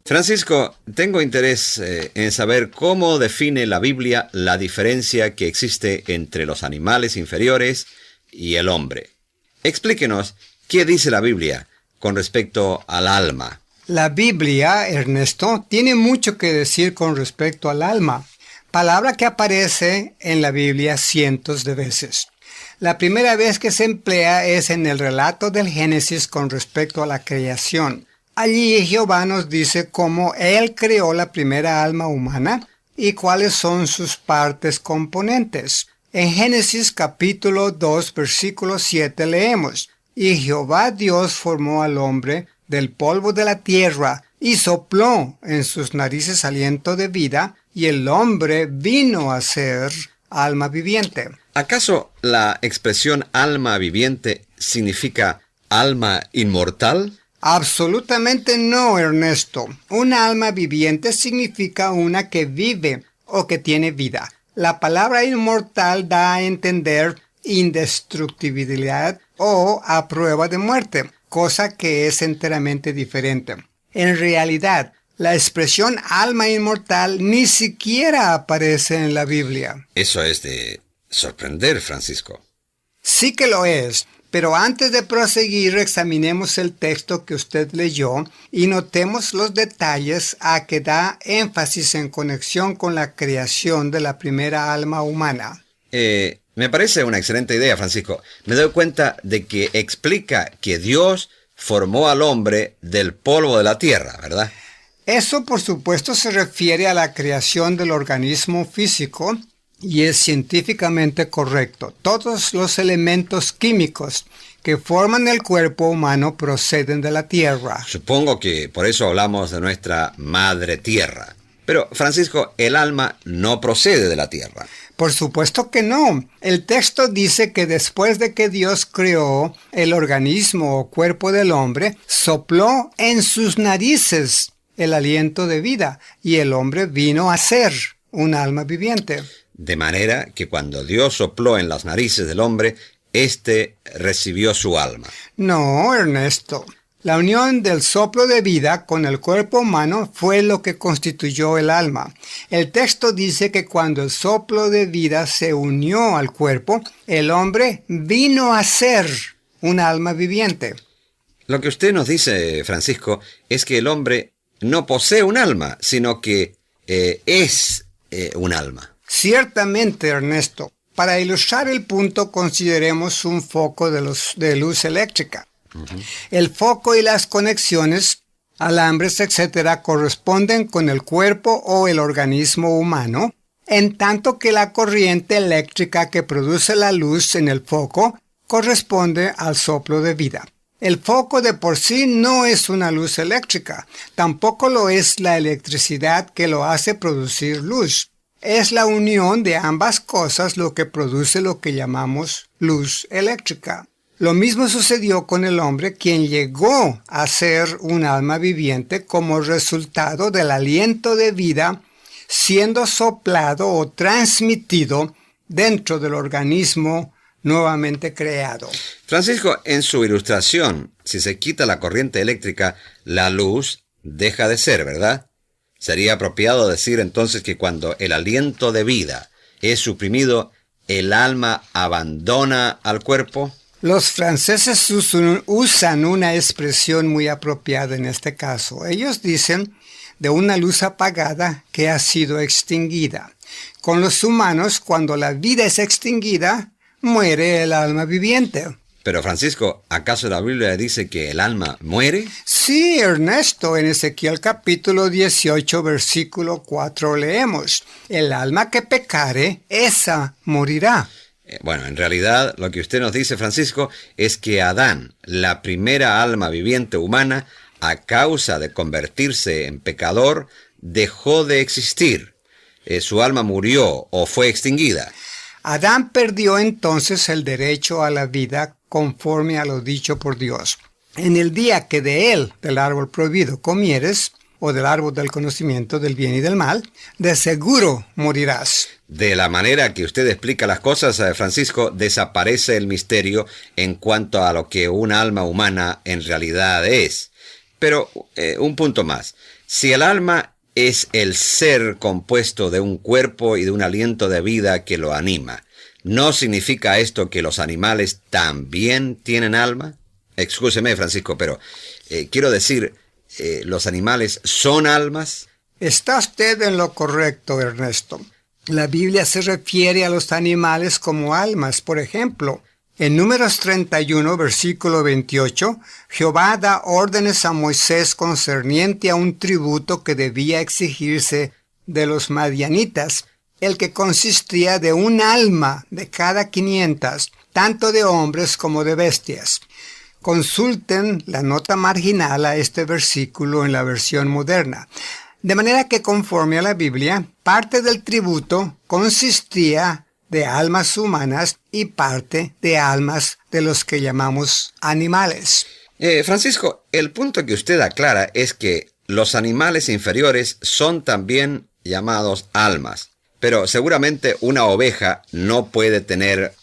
Francisco, tengo interés en saber cómo define la Biblia la diferencia que existe entre los animales inferiores y el hombre. Explíquenos qué dice la Biblia con respecto al alma. La Biblia, Ernesto, tiene mucho que decir con respecto al alma, palabra que aparece en la Biblia cientos de veces. La primera vez que se emplea es en el relato del Génesis con respecto a la creación. Allí Jehová nos dice cómo Él creó la primera alma humana y cuáles son sus partes componentes. En Génesis capítulo 2, versículo 7 leemos: Y Jehová Dios formó al hombre del polvo de la tierra y sopló en sus narices aliento de vida, y el hombre vino a ser alma viviente. ¿Acaso la expresión alma viviente significa alma inmortal? Absolutamente no, Ernesto. Una alma viviente significa una que vive o que tiene vida. La palabra inmortal da a entender indestructibilidad o a prueba de muerte, cosa que es enteramente diferente. En realidad, la expresión alma inmortal ni siquiera aparece en la Biblia. Eso es de sorprender, Francisco. Sí que lo es. Pero antes de proseguir, examinemos el texto que usted leyó y notemos los detalles a que da énfasis en conexión con la creación de la primera alma humana. Me parece una excelente idea, Francisco. Me doy cuenta de que explica que Dios formó al hombre del polvo de la tierra, ¿verdad? Eso, por supuesto, se refiere a la creación del organismo físico, y es científicamente correcto. Todos los elementos químicos que forman el cuerpo humano proceden de la tierra. Supongo que por eso hablamos de nuestra madre tierra. Pero, Francisco, el alma no procede de la tierra. Por supuesto que no. El texto dice que después de que Dios creó el organismo o cuerpo del hombre, sopló en sus narices el aliento de vida, y el hombre vino a ser un alma viviente. De manera que cuando Dios sopló en las narices del hombre, éste recibió su alma. No, Ernesto. La unión del soplo de vida con el cuerpo humano fue lo que constituyó el alma. El texto dice que cuando el soplo de vida se unió al cuerpo, el hombre vino a ser un alma viviente. Lo que usted nos dice, Francisco, es que el hombre no posee un alma, sino que es un alma. Ciertamente, Ernesto. Para ilustrar el punto, consideremos un foco de luz eléctrica. El foco y las conexiones, alambres, etc., corresponden con el cuerpo o el organismo humano, en tanto que la corriente eléctrica que produce la luz en el foco corresponde al soplo de vida. El foco de por sí no es una luz eléctrica, tampoco lo es la electricidad que lo hace producir luz. Es la unión de ambas cosas lo que produce lo que llamamos luz eléctrica. Lo mismo sucedió con el hombre, quien llegó a ser un alma viviente como resultado del aliento de vida siendo soplado o transmitido dentro del organismo nuevamente creado. Francisco, en su ilustración, si se quita la corriente eléctrica, la luz deja de ser, ¿verdad? Sería apropiado decir entonces que cuando el aliento de vida es suprimido, el alma abandona al cuerpo. Los franceses usan una expresión muy apropiada en este caso. Ellos dicen de una luz apagada que ha sido extinguida. Con los humanos, cuando la vida es extinguida, muere el alma viviente. Pero Francisco, ¿acaso la Biblia dice que el alma muere? Sí, Ernesto, en Ezequiel capítulo 18, versículo 4 leemos: el alma que pecare, esa morirá. Bueno, en realidad lo que usted nos dice, Francisco, es que Adán, la primera alma viviente humana, a causa de convertirse en pecador, dejó de existir. Su alma murió o fue extinguida. Adán perdió entonces el derecho a la vida conforme a lo dicho por Dios. En el día que de él, del árbol prohibido, comieres, o del árbol del conocimiento del bien y del mal, de seguro morirás. De la manera que usted explica las cosas, Francisco, desaparece el misterio en cuanto a lo que un alma humana en realidad es. Pero un punto más. Si el alma es el ser compuesto de un cuerpo y de un aliento de vida que lo anima, ¿no significa esto que los animales también tienen alma? Excúseme, Francisco, pero quiero decir, ¿los animales son almas? Está usted en lo correcto, Ernesto. La Biblia se refiere a los animales como almas. Por ejemplo, en Números 31, versículo 28, Jehová da órdenes a Moisés concerniente a un tributo que debía exigirse de los madianitas, el que consistía de un alma de cada 500, tanto de hombres como de bestias. Consulten la nota marginal a este versículo en la versión moderna. De manera que conforme a la Biblia, parte del tributo consistía de almas humanas y parte de almas de los que llamamos animales. Francisco, el punto que usted aclara es que los animales inferiores son también llamados almas, pero seguramente una oveja no puede tener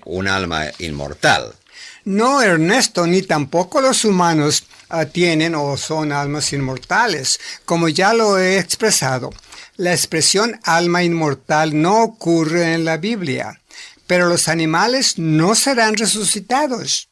un alma inmortal. No, Ernesto, ni tampoco los humanos tienen o son almas inmortales. Como ya lo he expresado, la expresión alma inmortal no ocurre en la Biblia, pero los animales no serán resucitados.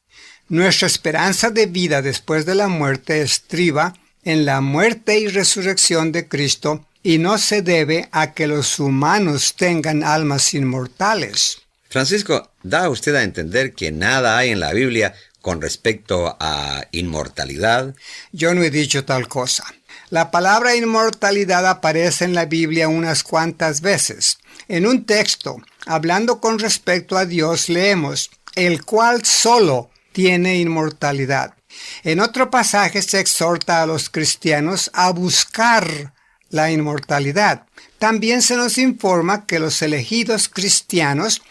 Nuestra esperanza de vida después de la muerte estriba en la muerte y resurrección de Cristo y no se debe a que los humanos tengan almas inmortales. Francisco, ¿da usted a entender que nada hay en la Biblia con respecto a inmortalidad? Yo no he dicho tal cosa. La palabra inmortalidad aparece en la Biblia unas cuantas veces. En un texto, hablando con respecto a Dios, leemos, el cual solo tiene inmortalidad. En otro pasaje se exhorta a los cristianos a buscar la inmortalidad. También se nos informa que los elegidos cristianos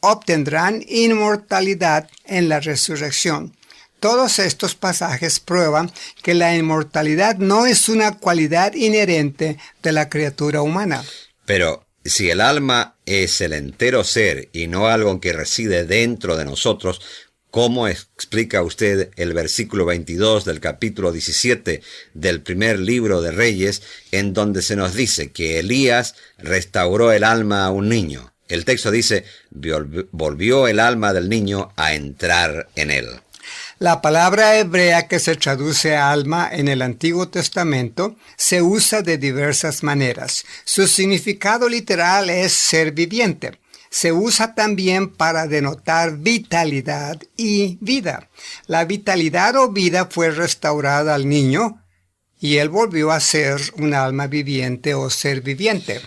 obtendrán inmortalidad en la resurrección. Todos estos pasajes prueban que la inmortalidad no es una cualidad inherente de la criatura humana. Pero si el alma es el entero ser y no algo que reside dentro de nosotros, ¿cómo explica usted el versículo 22 del capítulo 17 del primer libro de Reyes, en donde se nos dice que Elías restauró el alma a un niño? El texto dice, volvió el alma del niño a entrar en él. La palabra hebrea que se traduce a alma en el Antiguo Testamento se usa de diversas maneras. Su significado literal es ser viviente. Se usa también para denotar vitalidad y vida. La vitalidad o vida fue restaurada al niño y él volvió a ser un alma viviente o ser viviente.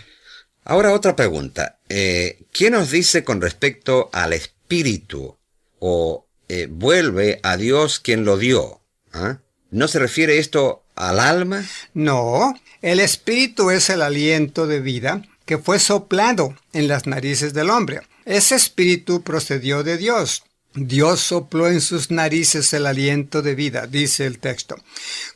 Ahora otra pregunta. ¿Qué nos dice con respecto al espíritu? ¿O vuelve a Dios quien lo dio? ¿Ah? ¿No se refiere esto al alma? No, el espíritu es el aliento de vida que fue soplado en las narices del hombre. Ese espíritu procedió de Dios. Dios sopló en sus narices el aliento de vida, dice el texto.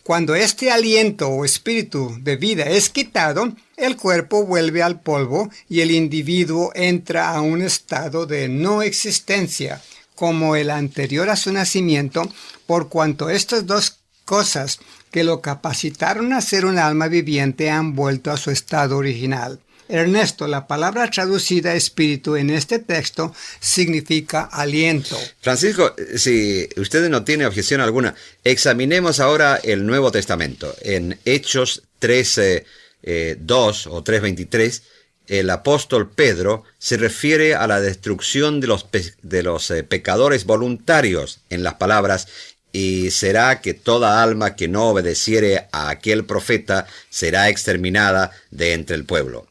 Cuando este aliento o espíritu de vida es quitado, el cuerpo vuelve al polvo y el individuo entra a un estado de no existencia, como el anterior a su nacimiento, por cuanto estas dos cosas que lo capacitaron a ser un alma viviente han vuelto a su estado original. Ernesto, la palabra traducida espíritu en este texto significa aliento. Francisco, si usted no tiene objeción alguna, examinemos ahora el Nuevo Testamento. En Hechos 3:2 o 3:23, el apóstol Pedro se refiere a la destrucción de los pecadores voluntarios en las palabras: y será que toda alma que no obedeciere a aquel profeta será exterminada de entre el pueblo.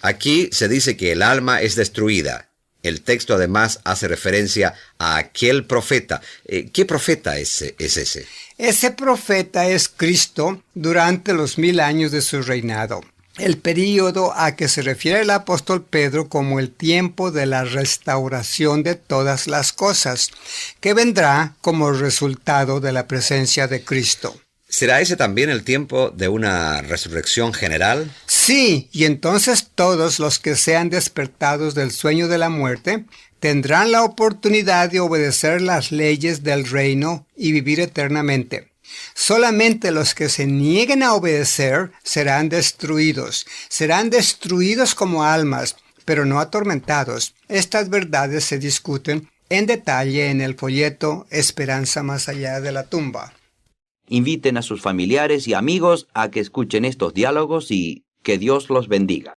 Aquí se dice que el alma es destruida. El texto además hace referencia a aquel profeta. ¿Qué profeta es ese? Ese profeta es Cristo durante los 1000 años de su reinado. El período a que se refiere el apóstol Pedro como el tiempo de la restauración de todas las cosas, que vendrá como resultado de la presencia de Cristo. ¿Será ese también el tiempo de una resurrección general? Sí, y entonces todos los que sean despertados del sueño de la muerte tendrán la oportunidad de obedecer las leyes del reino y vivir eternamente. Solamente los que se nieguen a obedecer serán destruidos como almas, pero no atormentados. Estas verdades se discuten en detalle en el folleto Esperanza más allá de la tumba. Inviten a sus familiares y amigos a que escuchen estos diálogos y que Dios los bendiga.